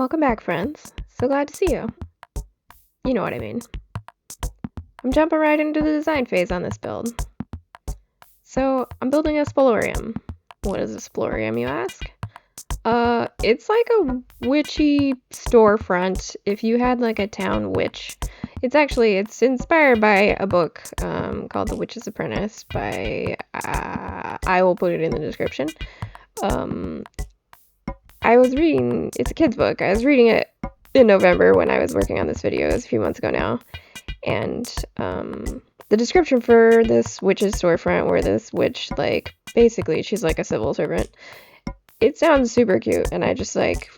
Welcome back, friends. So glad to see you. You know what I mean. I'm jumping right into the design phase on this build. So, I'm building a spolorium. What is a spolorium, you ask? It's like a witchy storefront if you had like a town witch. It's inspired by a book called The Witch's Apprentice by, I will put it in the description. It's a kid's book. I was reading it in November when I was working on this video. It was a few months ago now. And the description for this witch's storefront, where this witch, like, basically she's like a civil servant, it sounds super cute. And I just, like,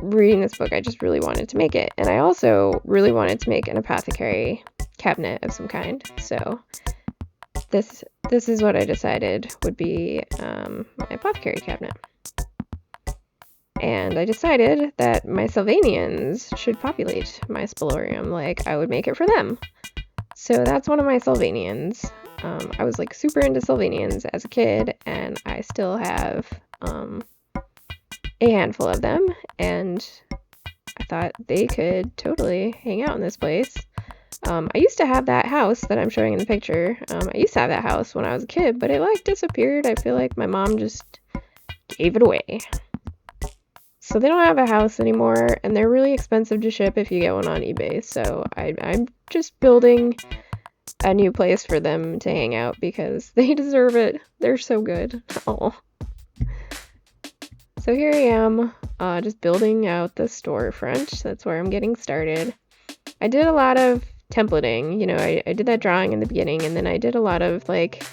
reading this book, I just really wanted to make it. And I also really wanted to make an apothecary cabinet of some kind. So this is what I decided would be my apothecary cabinet. And I decided that my Sylvanians should populate my spolorium, like I would make it for them. So that's one of my Sylvanians. I was like super into Sylvanians as a kid, and I still have a handful of them, and I thought they could totally hang out in this place. I used to have that house that I'm showing in the picture. I used to have that house when I was a kid, but it like disappeared. I feel like my mom just gave it away. So they don't have a house anymore, and they're really expensive to ship if you get one on eBay. So I'm just building a new place for them to hang out because they deserve it. They're so good. Oh. So here I am, just building out the storefront. That's where I'm getting started. I did a lot of templating. You know, I did that drawing in the beginning, and then I did a lot of like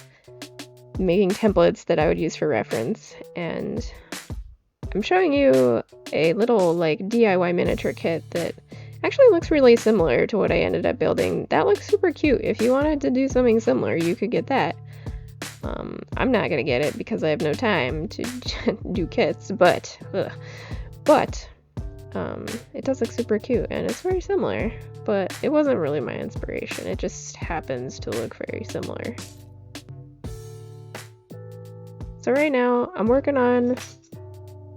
making templates that I would use for reference. And I'm showing you a little like DIY miniature kit that actually looks really similar to what I ended up building. That looks super cute. If you wanted to do something similar, you could get that. I'm not gonna get it because I have no time to do kits, but it does look super cute and it's very similar, but it wasn't really my inspiration. It just happens to look very similar. So right now I'm working on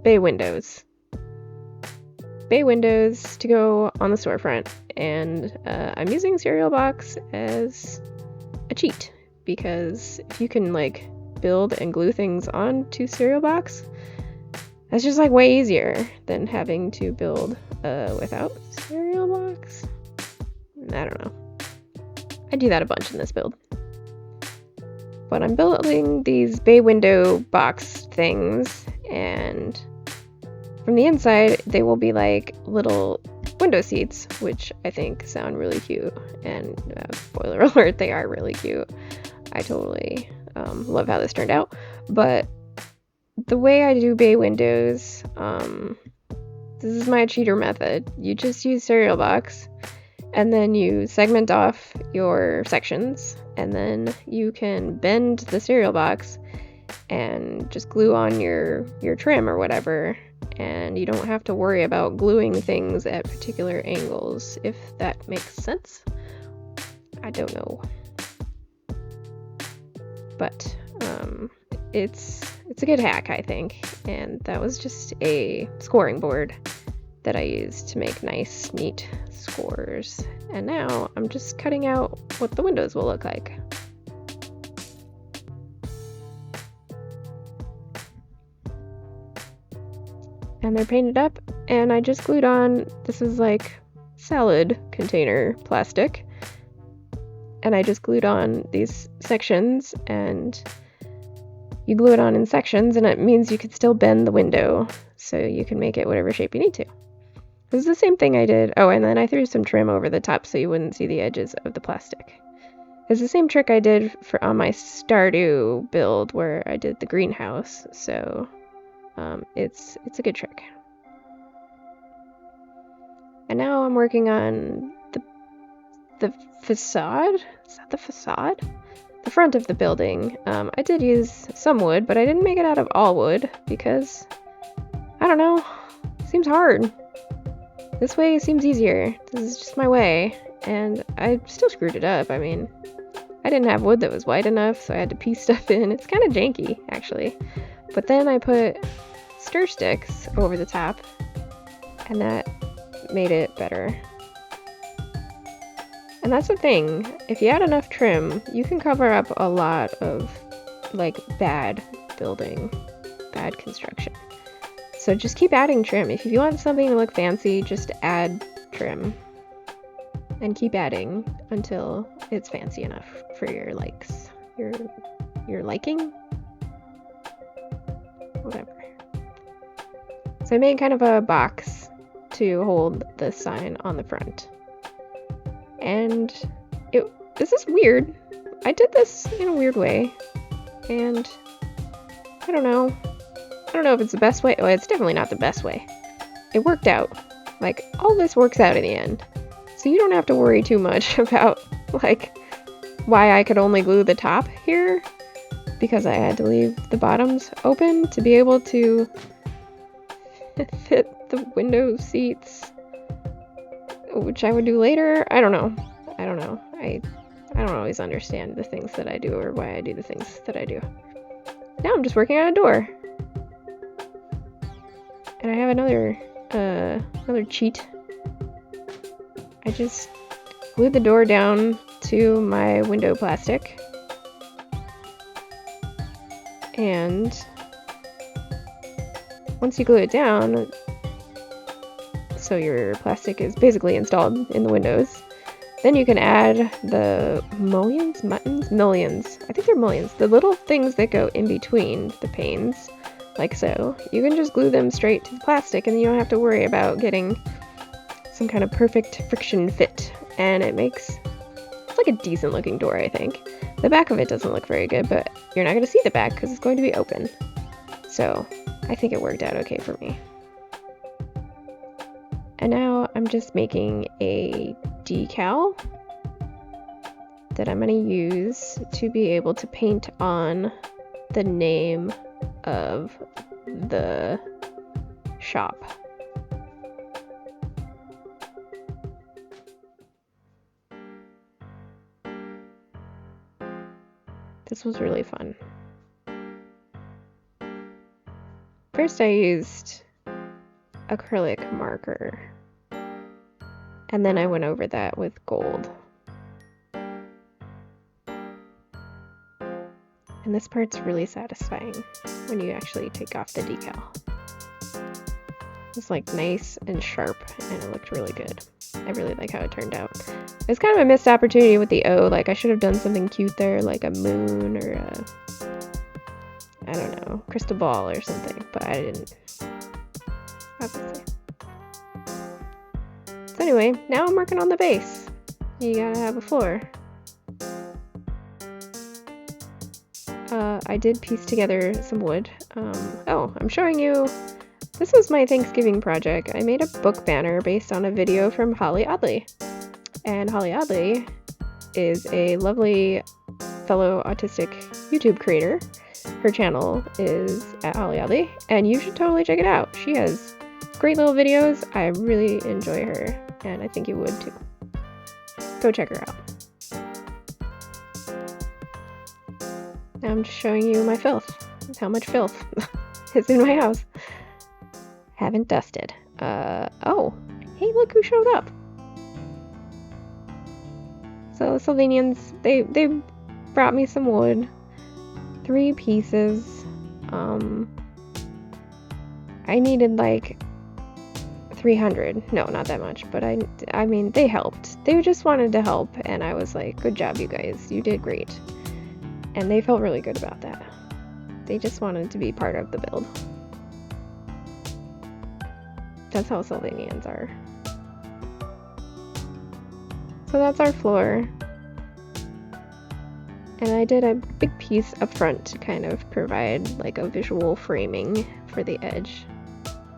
bay windows to go on the storefront, and I'm using cereal box as a cheat because if you can like build and glue things onto cereal box, that's just like way easier than having to build without cereal box. I don't know. I do that a bunch in this build. But I'm building these bay window box things, and from the inside, they will be like little window seats, which I think sound really cute. And spoiler alert, they are really cute. I totally love how this turned out. But the way I do bay windows, this is my cheater method. You just use cereal box, and then you segment off your sections, and then you can bend the cereal box and just glue on your trim or whatever, and you don't have to worry about gluing things at particular angles, if that makes sense. I don't know. But it's a good hack, I think, and that was just a scoring board that I used to make nice, neat scores. And now I'm just cutting out what the windows will look like. And they're painted up, and I just glued on, this is like salad container plastic, and I just glued on these sections, and you glue it on in sections, and it means you could still bend the window, so you can make it whatever shape you need to. This is the same thing I did, oh, and then I threw some trim over the top so you wouldn't see the edges of the plastic. It's the same trick I did on my Stardew build where I did the greenhouse, so it's a good trick. And now I'm working on the facade. Is that the facade? The front of the building. I did use some wood, but I didn't make it out of all wood because, I don't know, it seems hard. This way seems easier. This is just my way, and I still screwed it up. I mean, I didn't have wood that was wide enough, so I had to piece stuff in. It's kind of janky, actually. But then I put stir sticks over the top, and that made it better. And that's the thing, if you add enough trim, you can cover up a lot of like bad building, bad construction. So just keep adding trim. If you want something to look fancy, just add trim. And keep adding until it's fancy enough for your likes. Your liking? Whatever. So I made kind of a box to hold the sign on the front. And this is weird. I did this in a weird way. And I don't know. I don't know if it's the best way. Oh, it's definitely not the best way. It worked out. Like, all this works out in the end. So you don't have to worry too much about, like, why I could only glue the top here. Because I had to leave the bottoms open to be able to fit the window seats. Which I would do later. I don't know. I don't always understand the things that I do or why I do the things that I do. Now I'm just working on a door. And I have another cheat. I just glued the door down to my window plastic. And once you glue it down, so your plastic is basically installed in the windows, then you can add the mullions? Millions. I think they're mullions. The little things that go in between the panes, like so. You can just glue them straight to the plastic and you don't have to worry about getting some kind of perfect friction fit. And it's like a decent looking door, I think. The back of it doesn't look very good, but you're not going to see the back because it's going to be open. So I think it worked out okay for me. And now I'm just making a decal that I'm going to use to be able to paint on the name of the shop. This was really fun. First I used acrylic marker, and then I went over that with gold. And this part's really satisfying when you actually take off the decal. It's like nice and sharp, and it looked really good. I really like how it turned out. It was kind of a missed opportunity with the O. Like, I should have done something cute there, like a moon or a, I don't know, crystal ball or something, but I didn't. Obviously. So anyway, now I'm working on the base. You gotta have a floor. I did piece together some wood. I'm showing you. This was my Thanksgiving project. I made a book banner based on a video from Holly Audley. And Holly Audley is a lovely fellow autistic YouTube creator. Her channel is at Holly Audley, and you should totally check it out. She has great little videos. I really enjoy her, and I think you would too. Go check her out. Now I'm just showing you my filth. How much filth is in my house. Haven't dusted. Oh, hey, look who showed up. So the Sylvanians, they brought me some wood. 3 pieces. I needed like 300. No, not that much, but I mean, they helped. They just wanted to help, and I was like, good job, you guys. You did great. And they felt really good about that. They just wanted to be part of the build. That's how Sylvanians are. So that's our floor. And I did a big piece up front to kind of provide like a visual framing for the edge.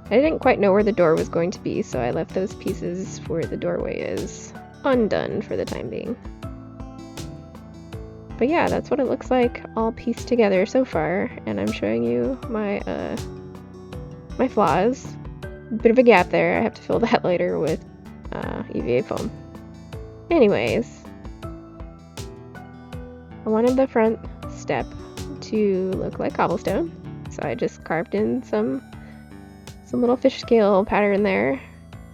I didn't quite know where the door was going to be, so I left those pieces where the doorway is undone for the time being. But yeah, that's what it looks like all pieced together so far, and I'm showing you my my flaws. Bit of a gap there. I have to fill that later with EVA foam. Anyways, I wanted the front step to look like cobblestone, so I just carved in some little fish scale pattern there,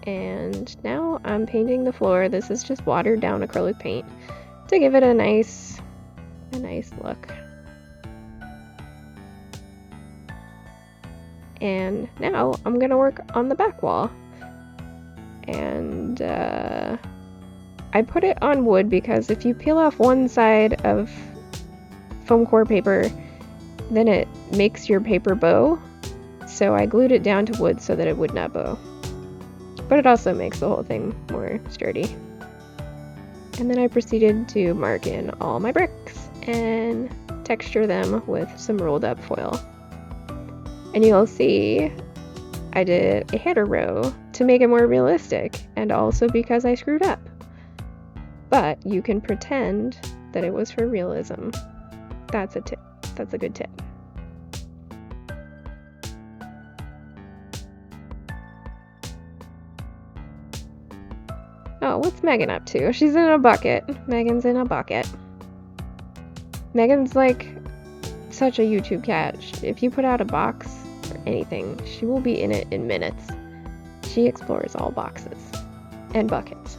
And now I'm painting the floor. This is just watered down acrylic paint to give it a nice look. And now I'm gonna work on the back wall. And I put it on wood because if you peel off one side of foam core paper, then it makes your paper bow. So I glued it down to wood so that it would not bow. But it also makes the whole thing more sturdy. And then I proceeded to mark in all my bricks and texture them with some rolled up foil. And you'll see I did a header row to make it more realistic, and also because I screwed up. But you can pretend that it was for realism. That's a tip. That's a good tip. Oh, what's Megan up to? She's in a bucket. Megan's in a bucket. Megan's like such a YouTube cat. If you put out a box or anything, she will be in it in minutes. She explores all boxes and buckets.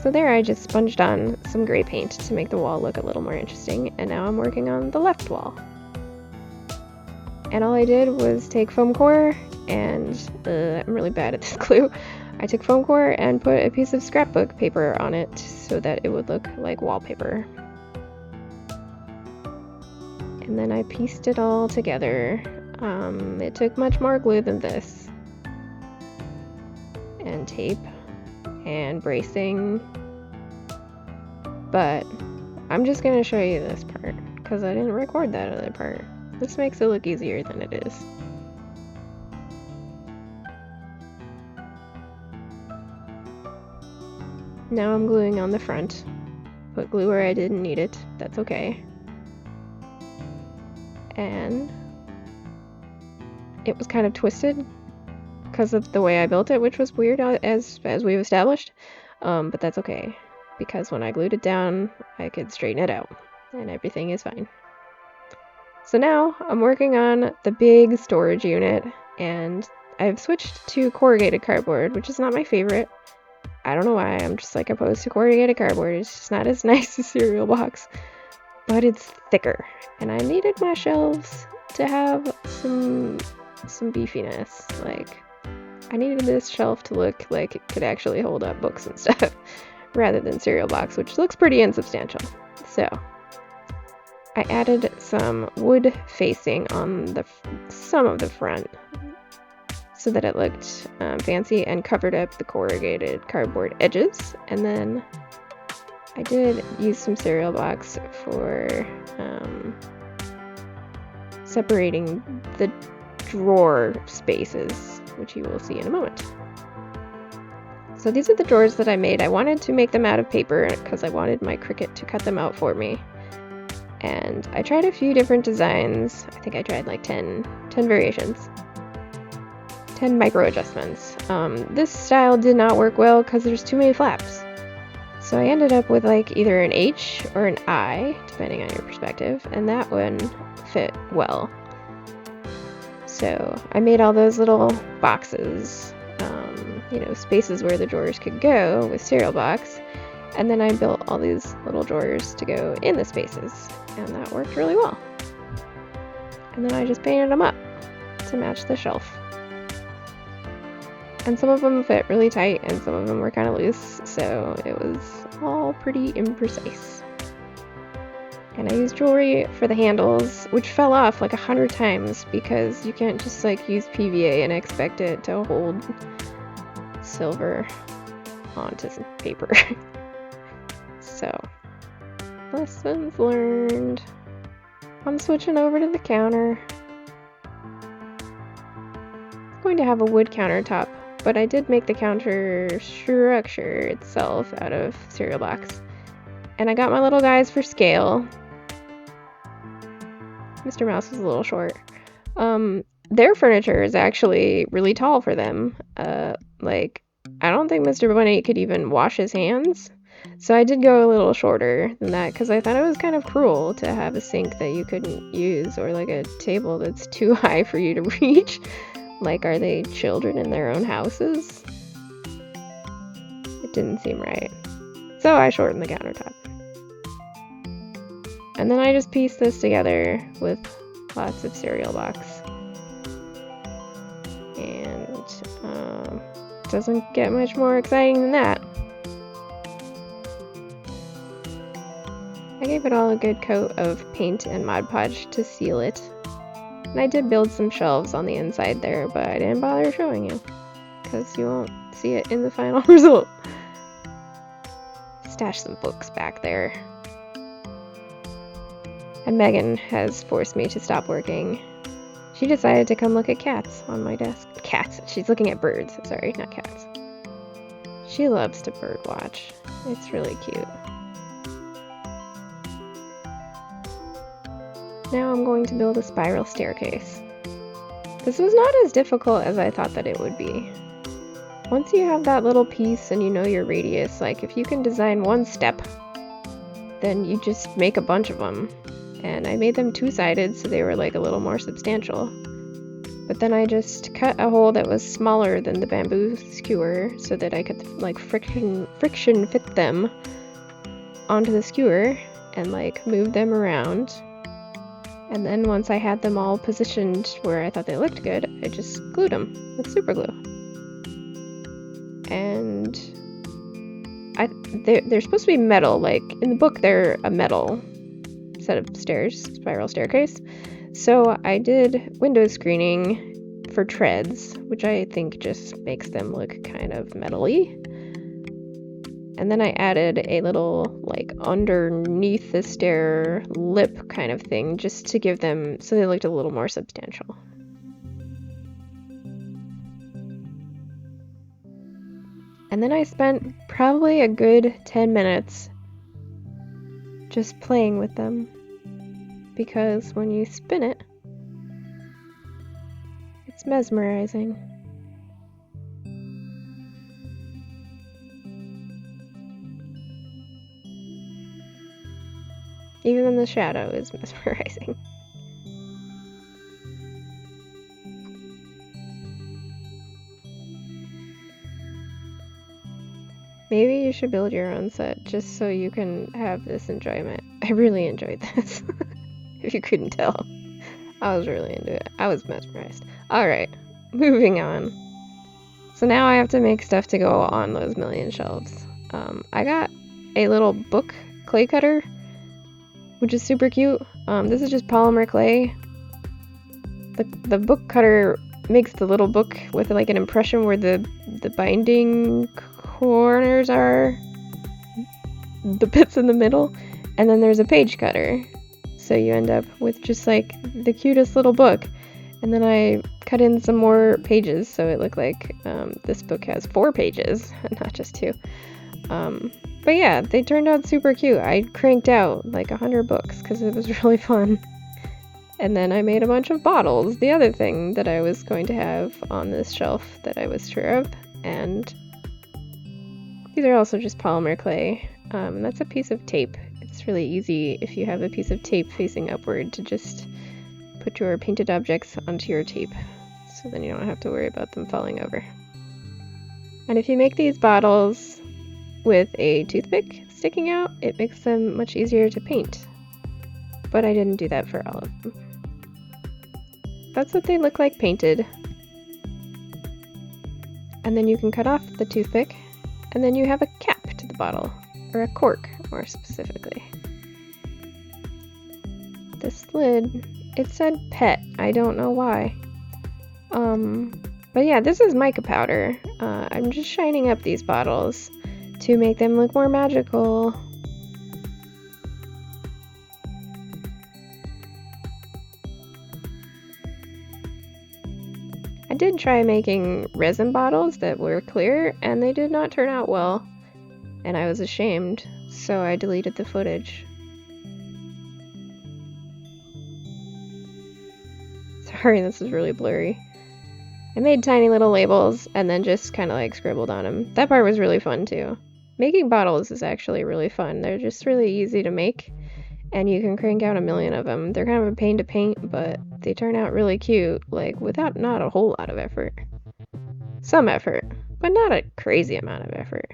So there I just sponged on some gray paint to make the wall look a little more interesting, and now I'm working on the left wall. And all I did was take foam core and I'm really bad at this glue. I took foam core and put a piece of scrapbook paper on it so that it would look like wallpaper. And then I pieced it all together. It took much more glue than this. And tape and bracing. But I'm just going to show you this part because I didn't record that other part. This makes it look easier than it is. Now I'm gluing on the front. Put glue where I didn't need it. That's okay. And it was kind of twisted because of the way I built it, which was weird as we've established. But that's okay because when I glued it down, I could straighten it out and everything is fine. So now I'm working on the big storage unit, and I've switched to corrugated cardboard, which is not my favorite. I don't know why, I'm just like opposed to corrugated cardboard. It's just not as nice as cereal box, but it's thicker. And I needed my shelves to have some beefiness. Like, I needed this shelf to look like it could actually hold up books and stuff, rather than cereal box, which looks pretty insubstantial. So I added some wood facing on some of the front so that it looked fancy and covered up the corrugated cardboard edges. And then I did use some cereal box for separating the drawer spaces, which you will see in a moment. So these are the drawers that I made. I wanted to make them out of paper because I wanted my Cricut to cut them out for me. And I tried a few different designs. I think I tried like 10 variations. 10 micro adjustments. This style did not work well because there's too many flaps. So I ended up with like either an H or an I, depending on your perspective, and that one fit well. So I made all those little boxes, spaces where the drawers could go with cereal box, and then I built all these little drawers to go in the spaces, and that worked really well. And then I just painted them up to match the shelf. And some of them fit really tight and some of them were kind of loose, so it was all pretty imprecise. And I used jewelry for the handles, which fell off like 100 times because you can't just like use PVA and expect it to hold silver onto some paper. So, lessons learned. I'm switching over to the counter. I'm going to have a wood countertop, but I did make the counter structure itself out of cereal box. And I got my little guys for scale. Mr. Mouse was a little short. Their furniture is actually really tall for them. I don't think Mr. Bunny could even wash his hands. So I did go a little shorter than that because I thought it was kind of cruel to have a sink that you couldn't use or like a table that's too high for you to reach Like, are they children in their own houses? It didn't seem right. So I shortened the countertop. And then I just pieced this together with lots of cereal box. And doesn't get much more exciting than that. I gave it all a good coat of paint and Mod Podge to seal it. And I did build some shelves on the inside there, but I didn't bother showing you, because you won't see it in the final result. Stash some books back there. And Megan has forced me to stop working. She decided to come look at cats on my desk. Cats. She's looking at birds. Sorry, not cats. She loves to bird watch. It's really cute. Now I'm going to build a spiral staircase. This was not as difficult as I thought that it would be. Once you have that little piece and you know your radius, like if you can design one step, then you just make a bunch of them. And I made them two-sided so they were like a little more substantial. But then I just cut a hole that was smaller than the bamboo skewer so that I could like friction fit them onto the skewer and like move them around. And then once I had them all positioned where I thought they looked good, I just glued them with super glue. And they're supposed to be metal, like in the book they're a metal set of stairs, spiral staircase. So I did window screening for treads, which I think just makes them look kind of metal-y. And then I added a little like underneath the stair lip kind of thing just to give them so they looked a little more substantial. And then I spent probably a good 10 minutes just playing with them, because when you spin it, it's mesmerizing. Even in the shadow is mesmerizing. Maybe you should build your own set just so you can have this enjoyment. I really enjoyed this. If you couldn't tell. I was really into it. I was mesmerized. Alright, moving on. So now I have to make stuff to go on those million shelves. I got a little book clay cutter, which is super cute. This is just polymer clay. The book cutter makes the little book with like an impression where the binding corners are, the bits in the middle, and then there's a page cutter. So you end up with just like the cutest little book. And then I cut in some more pages so it looked like this book has 4 pages, not just 2. But yeah, they turned out super cute. I cranked out like 100 books because it was really fun. And then I made a bunch of bottles, the other thing that I was going to have on this shelf that I was sure of. And these are also just polymer clay. And that's a piece of tape. It's really easy if you have a piece of tape facing upward to just put your painted objects onto your tape. So then you don't have to worry about them falling over. And if you make these bottles with a toothpick sticking out, it makes them much easier to paint. But I didn't do that for all of them. That's what they look like painted. And then you can cut off the toothpick, and then you have a cap to the bottle, or a cork, more specifically. This lid, it said pet. I don't know why. But yeah, this is mica powder. I'm just shining up these bottles to make them look more magical. I did try making resin bottles that were clear, and they did not turn out well, and I was ashamed, so I deleted the footage. Sorry, this is really blurry. I made tiny little labels and then just kind of like scribbled on them. That part was really fun too. Making bottles is actually really fun. They're just really easy to make, And you can crank out 1,000,000 of them. They're kind of a pain to paint, but they turn out really cute, like without not a whole lot of effort. Some effort, but not a crazy amount of effort.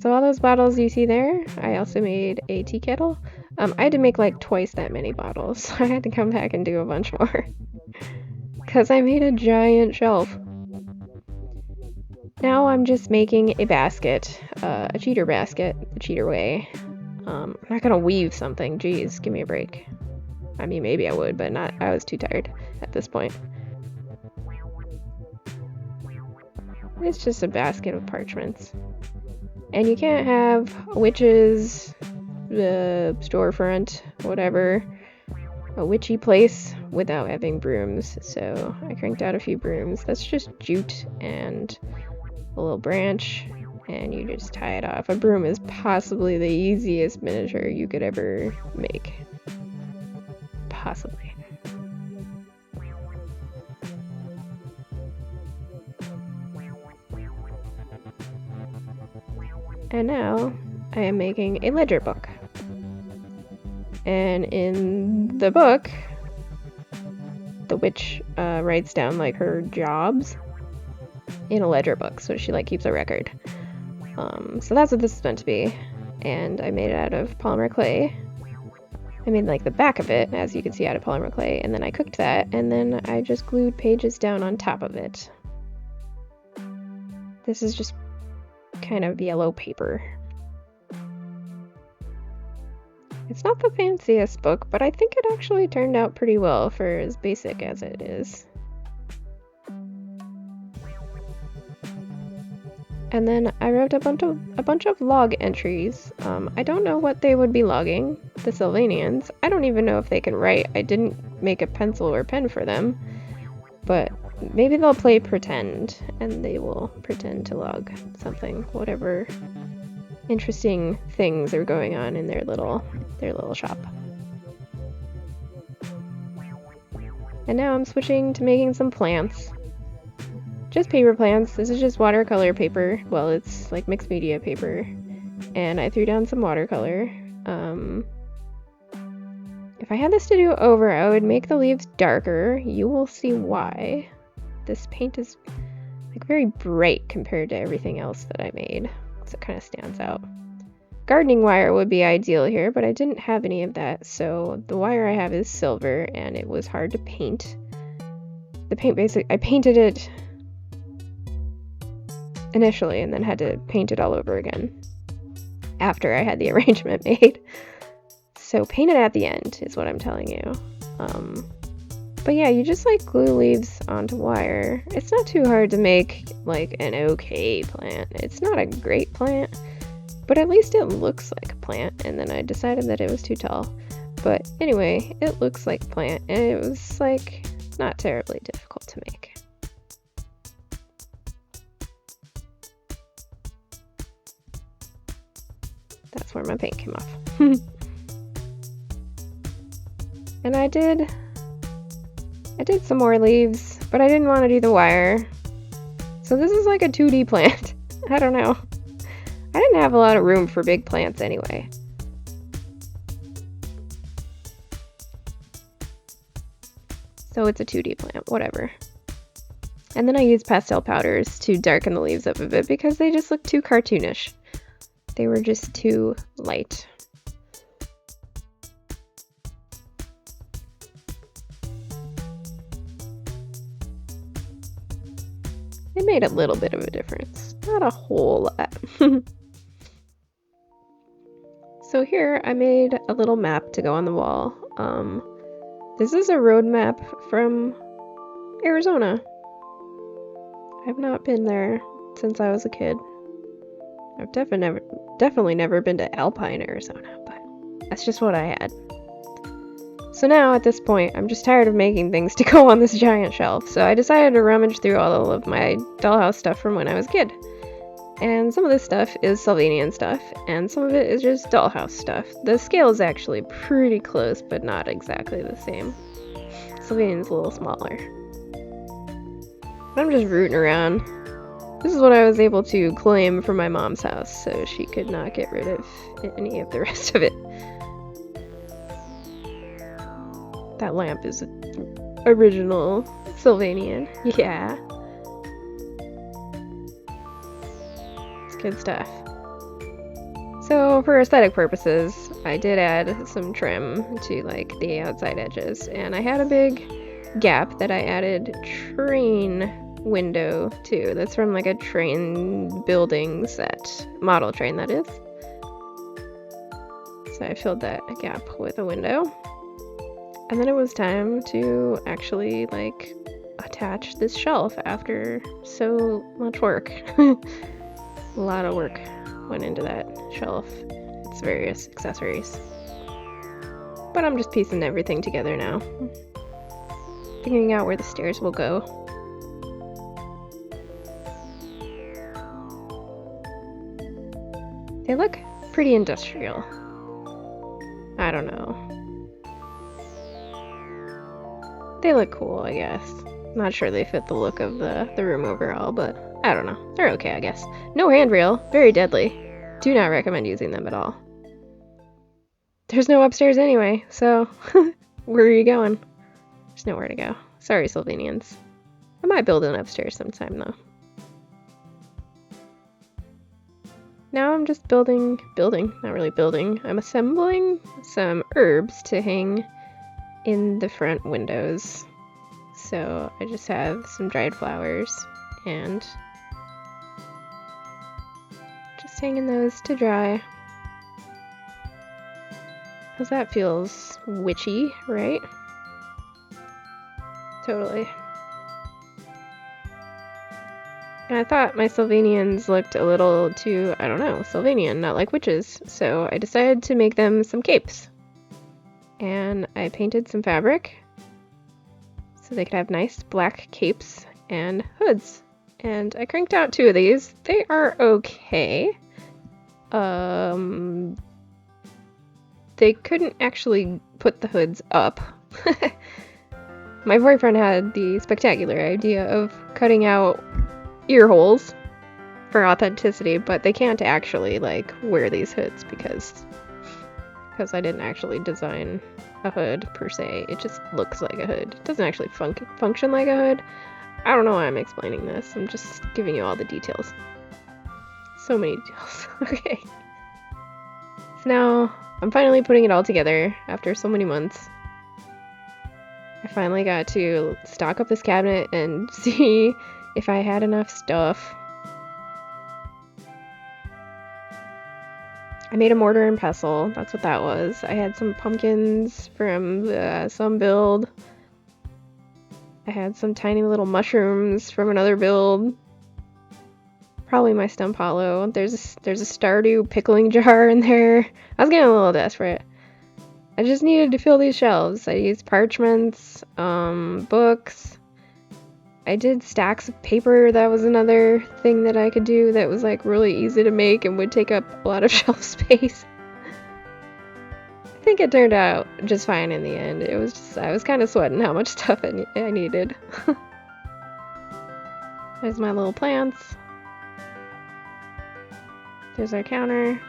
So all those bottles you see there, I also made a tea kettle. I had to make like twice that many bottles, so I had to come back and do a bunch more. Because I made a giant shelf. Now I'm just making a basket, a cheater basket, the cheater way. I'm not gonna weave something, geez, give me a break. I mean, maybe I would, but not, I was too tired at this point. It's just a basket of parchments. And you can't have a witch's storefront, whatever, a witchy place without having brooms. So I cranked out a few brooms. That's just jute and a little branch, and you just tie it off. A broom is possibly the easiest miniature you could ever make. Possibly. And now I am making a ledger book. And in the book, the witch writes down like her jobs in a ledger book, so she like keeps a record. So that's what this is meant to be. And I made it out of polymer clay. I made like the back of it, as you can see, out of polymer clay, and then I cooked that, and then I just glued pages down on top of it. This is just kind of yellow paper. It's not the fanciest book, but I think it actually turned out pretty well for as basic as it is. And then I wrote a bunch of log entries. I don't know what they would be logging, the Sylvanians. I don't even know if they can write. I didn't make a pencil or pen for them, but maybe they'll play pretend, and they will pretend to log something, whatever interesting things are going on in their little shop. And now I'm switching to making some plants. Just paper plants. This is just watercolor paper. Well, it's like mixed media paper. And I threw down some watercolor. If I had this to do over, I would make the leaves darker. You will see why. This paint is like very bright compared to everything else that I made. So it kind of stands out. Gardening wire would be ideal here, but I didn't have any of that. So the wire I have is silver, and it was hard to paint. I painted it initially and then had to paint it all over again after I had the arrangement made. So paint it at the end is what I'm telling you. But yeah, you just like glue leaves onto wire. It's not too hard to make like an okay plant. It's not a great plant, but at least it looks like a plant. And then I decided that it was too tall. But anyway, it looks like a plant, and it was like not terribly difficult to make. That's where my paint came off. And I did some more leaves, but I didn't want to do the wire. So this is like a 2D plant. I don't know. I didn't have a lot of room for big plants anyway. So it's a 2D plant, whatever. And then I used pastel powders to darken the leaves up a bit because they just look too cartoonish. They were just too light. It made a little bit of a difference, not a whole lot. So here I made a little map to go on the wall. This is a road map from Arizona. I've not been there since I was a kid. I've definitely never been to Alpine, Arizona, but that's just what I had. So now, at this point, I'm just tired of making things to go on this giant shelf, so I decided to rummage through all of my dollhouse stuff from when I was a kid. And some of this stuff is Sylvanian stuff, and some of it is just dollhouse stuff. The scale is actually pretty close, but not exactly the same. Sylvanian's a little smaller. I'm just rooting around. This is what I was able to claim from my mom's house, so she could not get rid of any of the rest of it. That lamp is original Sylvanian. Yeah. It's good stuff. So for aesthetic purposes, I did add some trim to like the outside edges, and I had a big gap that I added train window to. That's from like a train building set, model train that is. So I filled that gap with a window. And then it was time to actually like attach this shelf after so much work. A lot of work went into that shelf. Its various accessories. But I'm just piecing everything together now. Figuring out where the stairs will go. They look pretty industrial. I don't know. They look cool, I guess. Not sure they fit the look of the room overall, but I don't know. They're okay, I guess. No handrail. Very deadly. Do not recommend using them at all. There's no upstairs anyway, so where are you going? There's nowhere to go. Sorry, Sylvanians. I might build an upstairs sometime, though. Now I'm just building, not really building. I'm assembling some herbs to hang in the front windows. So I just have some dried flowers and just hanging those to dry. Because that feels witchy, right? Totally. And I thought my Sylvanians looked a little too, I don't know, Sylvanian, not like witches. So I decided to make them some capes. And I painted some fabric so they could have nice black capes and hoods. And I cranked out 2 of these. They are okay. They couldn't actually put the hoods up. My boyfriend had the spectacular idea of cutting out ear holes for authenticity, but they can't actually like wear these hoods because I didn't actually design a hood per se. It just looks like a hood. It doesn't actually function like a hood. I don't know why I'm explaining this. I'm just giving you all the details. So many details. Okay. So now I'm finally putting it all together after so many months. I finally got to stock up this cabinet and see if I had enough stuff. I made a mortar and pestle. That's what that was. I had some pumpkins from some build. I had some tiny little mushrooms from another build. Probably my stump hollow. There's a Stardew pickling jar in there. I was getting a little desperate. I just needed to fill these shelves. I used parchments, books. I did stacks of paper. That was another thing that I could do that was like really easy to make and would take up a lot of shelf space. I think it turned out just fine in the end. It was just, I was kind of sweating how much stuff I needed. There's my little plants. There's our counter.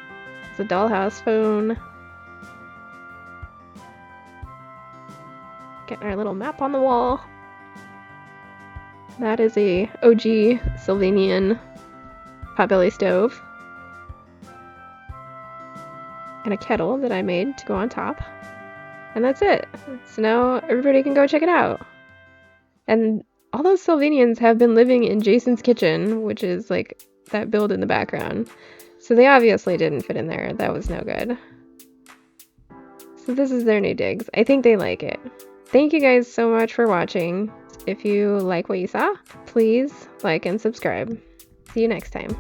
There's a dollhouse phone. Getting our little map on the wall. That is a OG Sylvanian potbelly stove. And a kettle that I made to go on top. And that's it. So now everybody can go check it out. And all those Sylvanians have been living in Jason's kitchen, which is like that build in the background. So they obviously didn't fit in there. That was no good. So this is their new digs. I think they like it. Thank you guys so much for watching. If you like what you saw, please like and subscribe. See you next time.